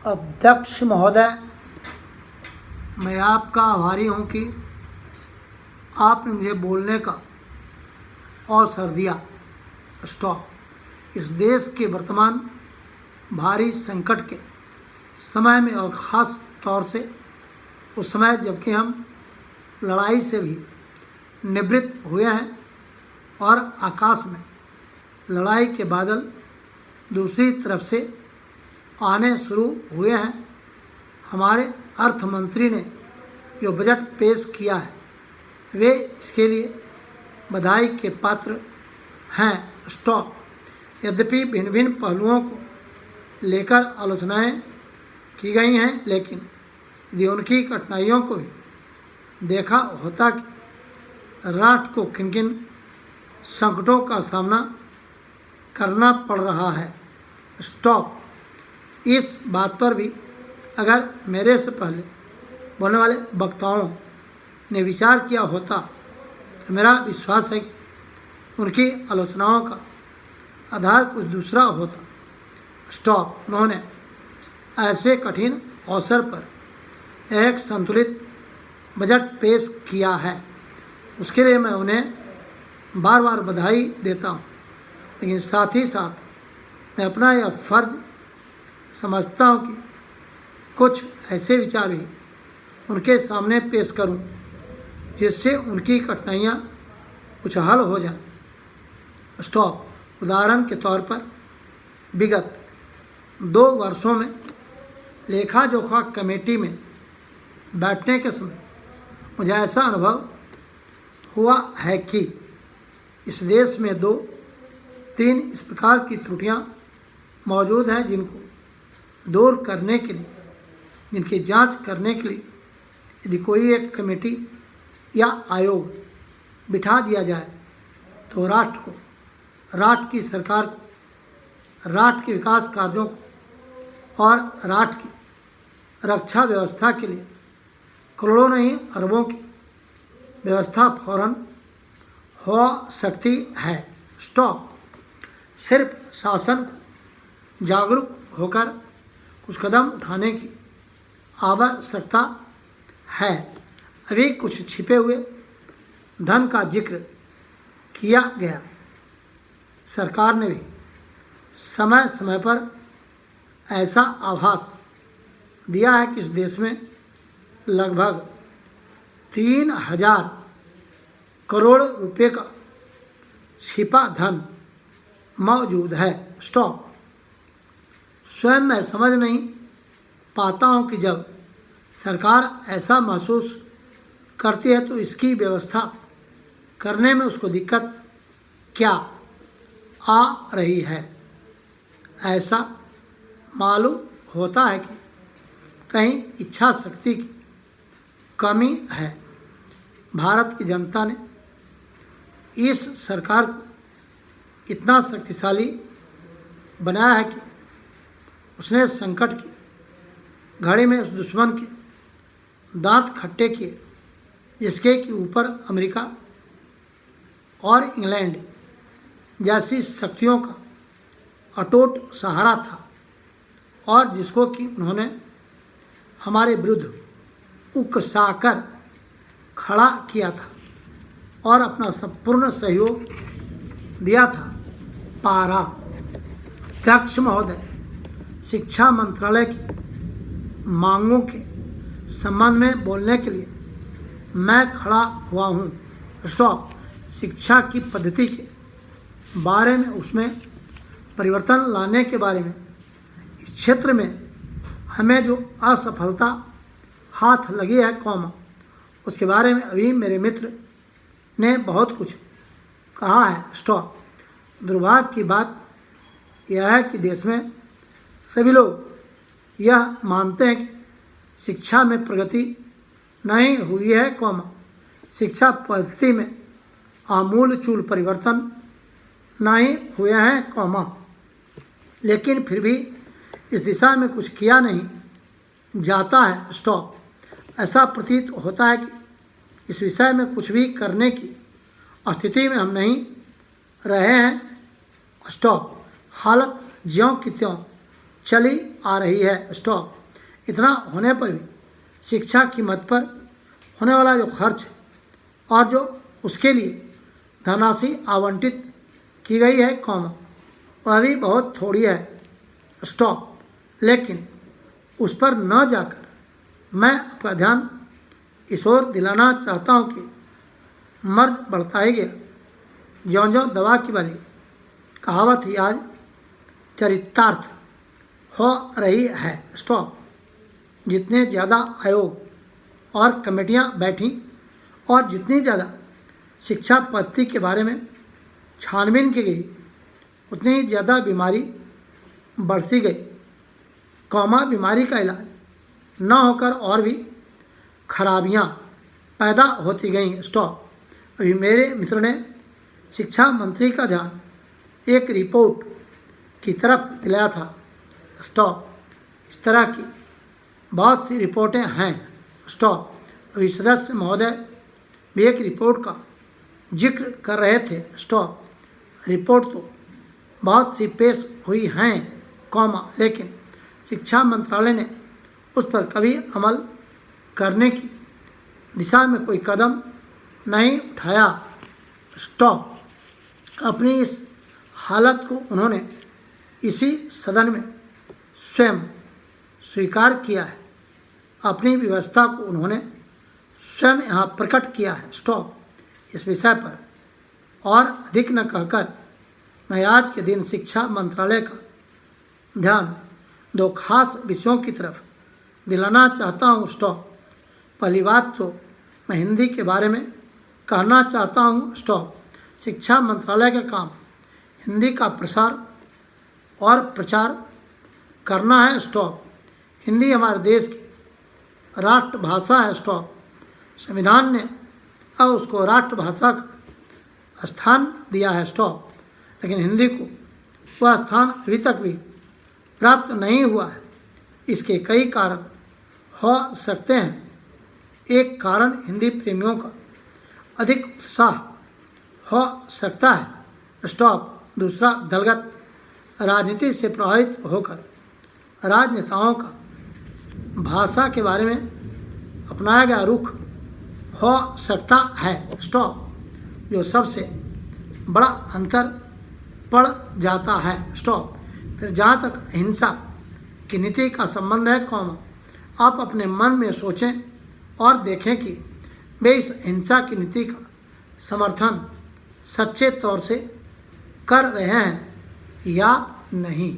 अध्यक्ष महोदय, मैं आपका आभारी हूं कि आपने मुझे बोलने का अवसर दिया। स्टॉप। इस देश के वर्तमान भारी संकट के समय में और ख़ास तौर से उस समय जबकि हम लड़ाई से भी निवृत्त हुए हैं और आकाश में लड़ाई के बादल दूसरी तरफ से आने शुरू हुए हैं, हमारे अर्थ मंत्री ने जो बजट पेश किया है वे इसके लिए बधाई के पात्र हैं। स्टॉप। यद्यपि भिन्न भिन्न पहलुओं को लेकर आलोचनाएं की गई हैं, लेकिन यदि उनकी कठिनाइयों को भी देखा होता कि राष्ट्र को किन किन संकटों का सामना करना पड़ रहा है। स्टॉप। इस बात पर भी अगर मेरे से पहले बोलने वाले वक्ताओं ने विचार किया होता तो मेरा विश्वास है कि उनकी आलोचनाओं का आधार कुछ दूसरा होता। स्टॉप। उन्होंने ऐसे कठिन अवसर पर एक संतुलित बजट पेश किया है, उसके लिए मैं उन्हें बार बार बधाई देता हूँ, लेकिन साथ ही साथ मैं अपना यह फ़र्ज समझता हूँ कि कुछ ऐसे विचार भी उनके सामने पेश करूँ जिससे उनकी कठिनाइयाँ कुछ हल हो जाएं। स्टॉप। उदाहरण के तौर पर विगत 2 वर्षों में लेखा जोखा कमेटी में बैठने के समय मुझे ऐसा अनुभव हुआ है कि इस देश में 2-3 इस प्रकार की त्रुटियां मौजूद हैं जिनको दूर करने के लिए, जिनकी जांच करने के लिए यदि कोई एक कमेटी या आयोग बिठा दिया जाए तो राष्ट्र को, राष्ट्र की सरकार को, राष्ट्र के विकास कार्यों को और राष्ट्र की रक्षा व्यवस्था के लिए करोड़ों नहीं अरबों की व्यवस्था फौरन हो सकती है। स्टॉप। सिर्फ शासन को जागरूक होकर कुछ कदम उठाने की आवश्यकता है। अभी कुछ छिपे हुए धन का जिक्र किया गया। सरकार ने भी समय समय पर ऐसा आभास दिया है कि इस देश में लगभग 3000 करोड़ रुपए का छिपा धन मौजूद है। स्टॉप। स्वयं मैं समझ नहीं पाता हूं कि जब सरकार ऐसा महसूस करती है तो इसकी व्यवस्था करने में उसको दिक्कत क्या आ रही है। ऐसा मालूम होता है कि कहीं इच्छा शक्ति की कमी है। भारत की जनता ने इस सरकार को इतना शक्तिशाली बनाया है कि उसने संकट की घड़ी में उस दुश्मन के दांत खट्टे किए जिसके कि ऊपर अमेरिका और इंग्लैंड जैसी शक्तियों का अटूट सहारा था और जिसको कि उन्होंने हमारे विरुद्ध उकसाकर खड़ा किया था और अपना संपूर्ण सहयोग दिया था। पारा। अध्यक्ष महोदय, शिक्षा मंत्रालय की मांगों के संबंध में बोलने के लिए मैं खड़ा हुआ हूँ। स्टॉप। शिक्षा की पद्धति के बारे में, उसमें परिवर्तन लाने के बारे में, इस क्षेत्र में हमें जो असफलता हाथ लगी है उसके बारे में अभी मेरे मित्र ने बहुत कुछ कहा है। स्टॉप। दुर्भाग्य की बात यह है कि देश में सभी लोग यह मानते हैं कि शिक्षा में प्रगति नहीं हुई है शिक्षा पद्धति में आमूलचूल परिवर्तन नहीं हुए हैं लेकिन फिर भी इस दिशा में कुछ किया नहीं जाता है। स्टॉप। ऐसा प्रतीत होता है कि इस विषय में कुछ भी करने की स्थिति में हम नहीं रहे हैं। स्टॉप। हालत ज्यों की त्यों चली आ रही है। स्टॉप। इतना होने पर भी शिक्षा की मद पर होने वाला जो खर्च और जो उसके लिए धनराशि आवंटित की गई है, कॉमा, वह भी बहुत थोड़ी है। स्टॉप। लेकिन उस पर न जाकर मैं आपका ध्यान इस ओर दिलाना चाहता हूँ कि मर्ज बढ़ता ही गया, ज्यों ज्यों दवा की वाली कहावत ही आज चरितार्थ हो रही है। स्टॉप। जितने ज़्यादा आयोग और कमेटियां बैठीं और जितनी ज़्यादा शिक्षा पद्धति के बारे में छानबीन की गई, उतनी ज़्यादा बीमारी बढ़ती गई, कौमा बीमारी का इलाज न होकर और भी खराबियां पैदा होती गईं। स्टॉप। अभी मेरे मित्र ने शिक्षा मंत्री का ध्यान एक रिपोर्ट की तरफ दिलाया था। स्टॉप। इस तरह की बहुत सी रिपोर्टें हैं। स्टॉप। अभी सदस्य महोदय भी एक रिपोर्ट का जिक्र कर रहे थे। स्टॉप। रिपोर्ट तो बहुत सी पेश हुई हैं, कॉमा, लेकिन शिक्षा मंत्रालय ने उस पर कभी अमल करने की दिशा में कोई कदम नहीं उठाया। स्टॉप। अपनी इस हालत को उन्होंने इसी सदन में स्वयं स्वीकार किया है। अपनी व्यवस्था को उन्होंने स्वयं यहाँ प्रकट किया है। स्टॉप। इस विषय पर और अधिक न कहकर मैं आज के दिन शिक्षा मंत्रालय का ध्यान दो खास विषयों की तरफ दिलाना चाहता हूँ। स्टॉप। पहली बात तो मैं हिंदी के बारे में कहना चाहता हूँ। स्टॉप। शिक्षा मंत्रालय का काम हिंदी का प्रसार और प्रचार करना है। स्टॉप। हिंदी हमारे देश की राष्ट्रभाषा है। स्टॉप। संविधान ने अब उसको राष्ट्रभाषा का स्थान दिया है। स्टॉप। लेकिन हिंदी को वह स्थान अभी तक भी प्राप्त नहीं हुआ है। इसके कई कारण हो सकते हैं। एक कारण हिंदी प्रेमियों का अधिक उत्साह हो सकता है। स्टॉप। दूसरा, दलगत राजनीति से प्रभावित होकर राजनेताओं का भाषा के बारे में अपनाया गया रुख हो सकता है। स्टॉप। जो सबसे बड़ा अंतर पड़ जाता है। स्टॉप। फिर जहाँ तक हिंसा की नीति का संबंध है, कौमा, आप अपने मन में सोचें और देखें कि वे इस हिंसा की नीति का समर्थन सच्चे तौर से कर रहे हैं या नहीं।